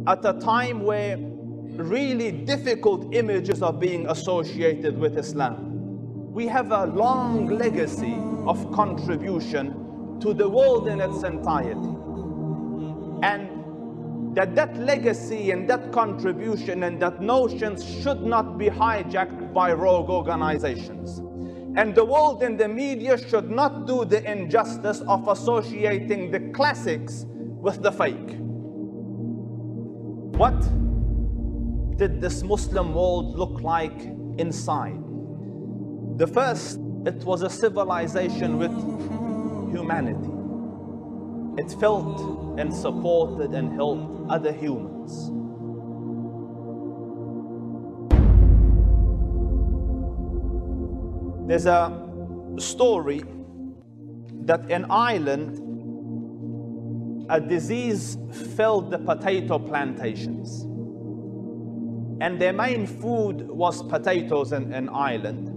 at a time where really difficult images are being associated with Islam. We have a long legacy of contribution to the world in its entirety. And that legacy and that contribution and that notions should not be hijacked by rogue organizations. And the world and the media should not do the injustice of associating the classics with the fake. What did this Muslim world look like inside? The first, it was a civilization with humanity. It felt and supported and helped other humans. There's a story that in Ireland, a disease filled the potato plantations. And their main food was potatoes in Ireland,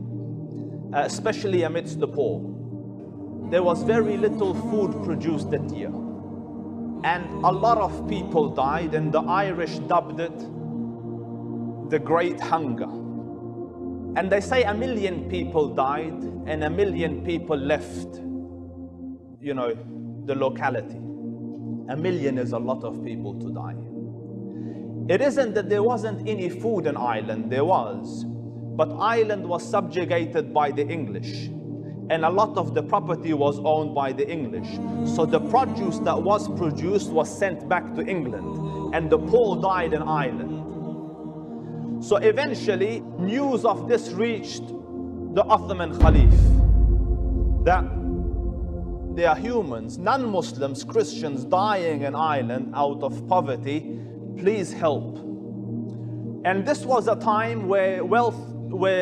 especially amidst the poor. There was very little food produced that year. And a lot of people died, and the Irish dubbed it the Great Hunger. And they say 1 million people died and 1 million people left, the locality. 1 million is a lot of people to die. It isn't that there wasn't any food in Ireland, there was. But Ireland was subjugated by the English. And a lot of the property was owned by the English. So the produce that was produced was sent back to England. And the poor died in Ireland. So eventually, news of this reached the Ottoman Caliph, that there are humans, non-Muslims, Christians dying in Ireland out of poverty. Please help. And this was a time where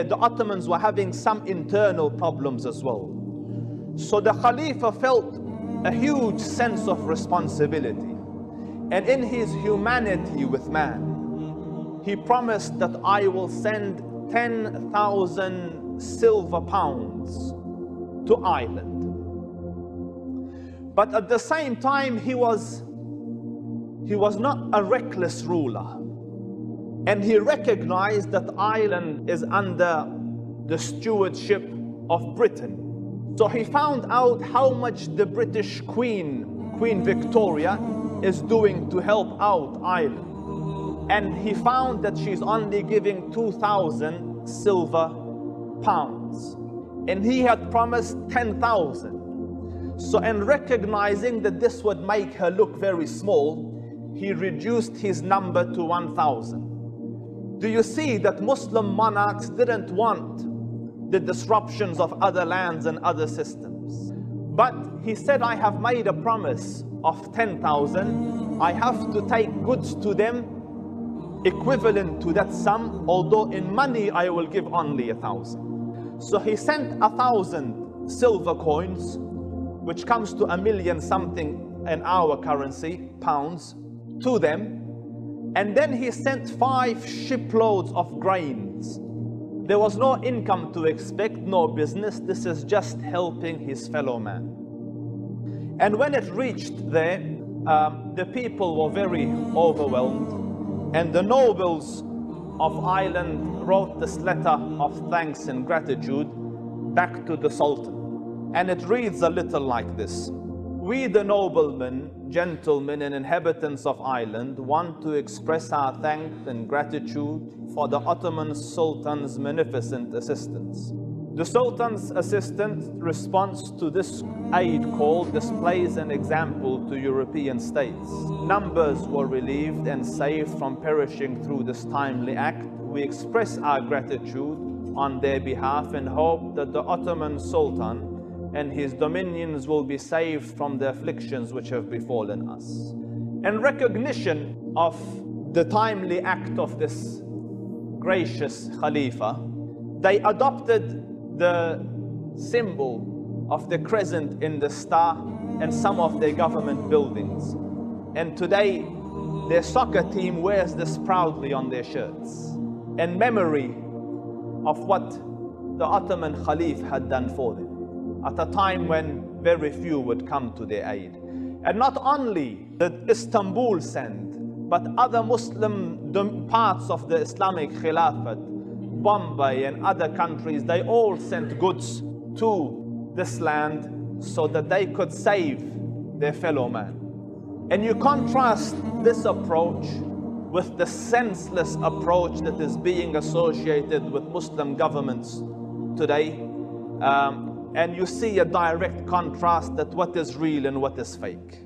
the Ottomans were having some internal problems as well. So the Khalifa felt a huge sense of responsibility. And in his humanity with man, he promised that I will send 10,000 silver pounds to Ireland. But at the same time, he was not a reckless ruler. And he recognized that Ireland is under the stewardship of Britain. So he found out how much the British Queen Victoria, is doing to help out Ireland. And he found that she's only giving 2,000 silver pounds. And he had promised 10,000. So in recognizing that this would make her look very small, he reduced his number to 1,000. Do you see that Muslim monarchs didn't want the disruptions of other lands and other systems? But he said, I have made a promise of 10,000. I have to take goods to them equivalent to that sum, although in money I will give only 1,000. So he sent 1,000 silver coins, which comes to 1 million something in our currency, pounds, to them. And then he sent 5 shiploads of grains. There was no income to expect, no business. This is just helping his fellow man. And when it reached there, the people were very overwhelmed. And the nobles of Ireland wrote this letter of thanks and gratitude back to the Sultan. And it reads a little like this. We, the noblemen, gentlemen, and inhabitants of Ireland, want to express our thanks and gratitude for the Ottoman Sultan's magnificent assistance. The Sultan's assistant response to this aid call displays an example to European states. Numbers were relieved and saved from perishing through this timely act. We express our gratitude on their behalf and hope that the Ottoman Sultan and his dominions will be saved from the afflictions which have befallen us. In recognition of the timely act of this gracious Khalifa, they adopted the symbol of the crescent in the star in some of their government buildings. And today, their soccer team wears this proudly on their shirts in memory of what the Ottoman Caliph had done for them at a time when very few would come to their aid. And not only did Istanbul send But other Muslim parts of the Islamic Khilafat, Bombay and other countries, they all sent goods to this land so that they could save their fellow man. And you contrast this approach with the senseless approach that is being associated with Muslim governments today, and you see a direct contrast that what is real and what is fake.